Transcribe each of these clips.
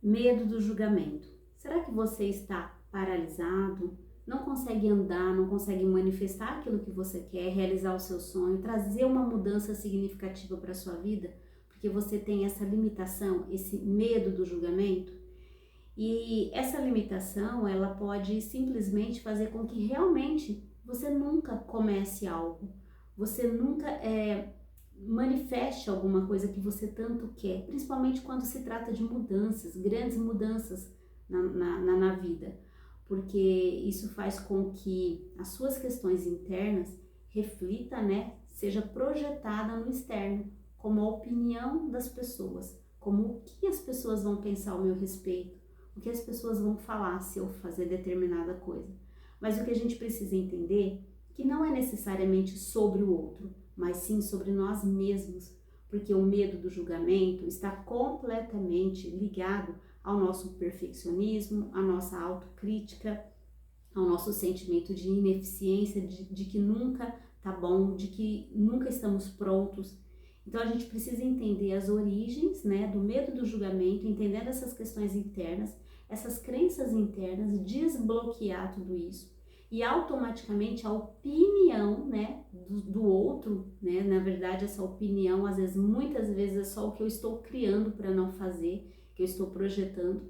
Medo do julgamento. Será que você está paralisado? Não consegue andar, não consegue manifestar aquilo que você quer, realizar o seu sonho, trazer uma mudança significativa para a sua vida? Porque você tem essa limitação, esse medo do julgamento? E essa limitação, ela pode simplesmente fazer com que realmente você nunca comece algo, você nunca manifeste alguma coisa que você tanto quer, principalmente quando se trata de mudanças, grandes mudanças na vida, porque isso faz com que as suas questões internas reflita, né, seja projetada no externo, como a opinião das pessoas, como o que as pessoas vão pensar ao meu respeito, o que as pessoas vão falar se eu fazer determinada coisa. Mas o que a gente precisa entender que não é necessariamente sobre o outro, mas sim sobre nós mesmos, porque o medo do julgamento está completamente ligado ao nosso perfeccionismo, à nossa autocrítica, ao nosso sentimento de ineficiência, de que nunca tá bom, de que nunca estamos prontos. Então a gente precisa entender as origens, né, do medo do julgamento, entendendo essas questões internas, essas crenças internas, desbloquear tudo isso e automaticamente a opinião, né, do outro, né, na verdade essa opinião às vezes, muitas vezes é só o que eu estou criando para não fazer, que eu estou projetando.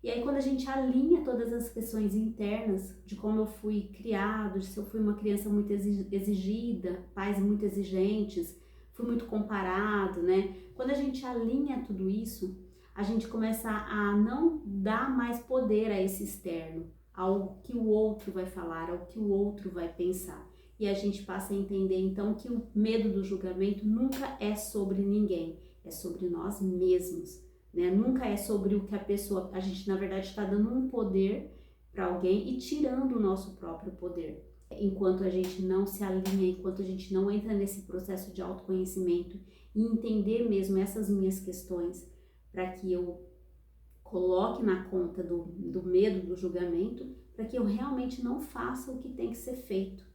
E aí quando a gente alinha todas as questões internas de como eu fui criado, de se eu fui uma criança muito exigida, pais muito exigentes, fui muito comparado, né? Quando a gente alinha tudo isso, a gente começa a não dar mais poder a esse externo, ao que o outro vai falar, ao que o outro vai pensar. E a gente passa a entender então que o medo do julgamento nunca é sobre ninguém, é sobre nós mesmos, né? Nunca é sobre o que a gente na verdade está dando um poder para alguém e tirando o nosso próprio poder. Enquanto a gente não se alinha, enquanto a gente não entra nesse processo de autoconhecimento e entender mesmo essas minhas questões para que eu coloque na conta do medo do julgamento, para que eu realmente não faça o que tem que ser feito.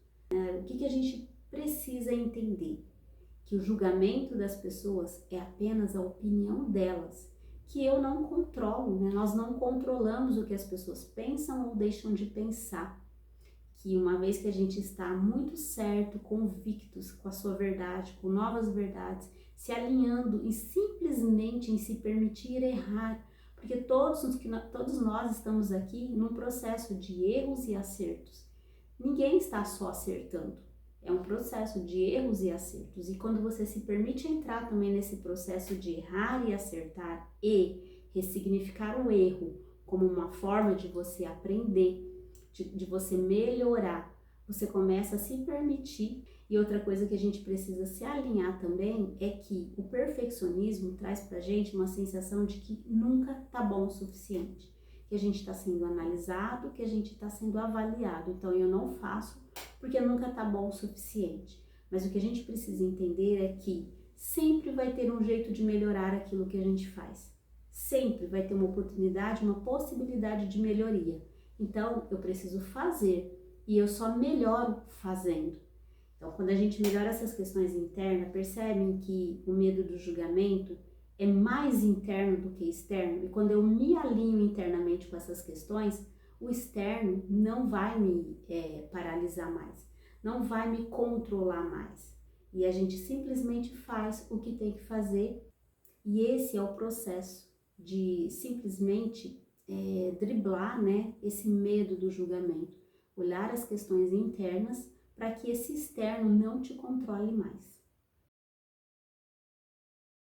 O que a gente precisa entender? Que o julgamento das pessoas é apenas a opinião delas, que eu não controlo, né? Nós não controlamos o que as pessoas pensam ou deixam de pensar. Que uma vez que a gente está muito certo, convictos com a sua verdade, com novas verdades, se alinhando e simplesmente em se permitir errar, porque todos nós estamos aqui num processo de erros e acertos. Ninguém está só acertando. É um processo de erros e acertos. E quando você se permite entrar também nesse processo de errar e acertar e ressignificar o erro como uma forma de você aprender, de você melhorar, você começa a se permitir. E outra coisa que a gente precisa se alinhar também é que o perfeccionismo traz pra gente uma sensação de que nunca tá bom o suficiente, que a gente está sendo analisado, que a gente está sendo avaliado. Então eu não faço porque nunca tá bom o suficiente. Mas o que a gente precisa entender é que sempre vai ter um jeito de melhorar aquilo que a gente faz. Sempre vai ter uma oportunidade, uma possibilidade de melhoria. Então eu preciso fazer e eu só melhoro fazendo. Então quando a gente melhora essas questões internas, percebem que o medo do julgamento é mais interno do que externo, e quando eu me alinho internamente com essas questões, o externo não vai me paralisar mais, não vai me controlar mais. E a gente simplesmente faz o que tem que fazer, e esse é o processo de simplesmente driblar, né, esse medo do julgamento, olhar as questões internas para que esse externo não te controle mais.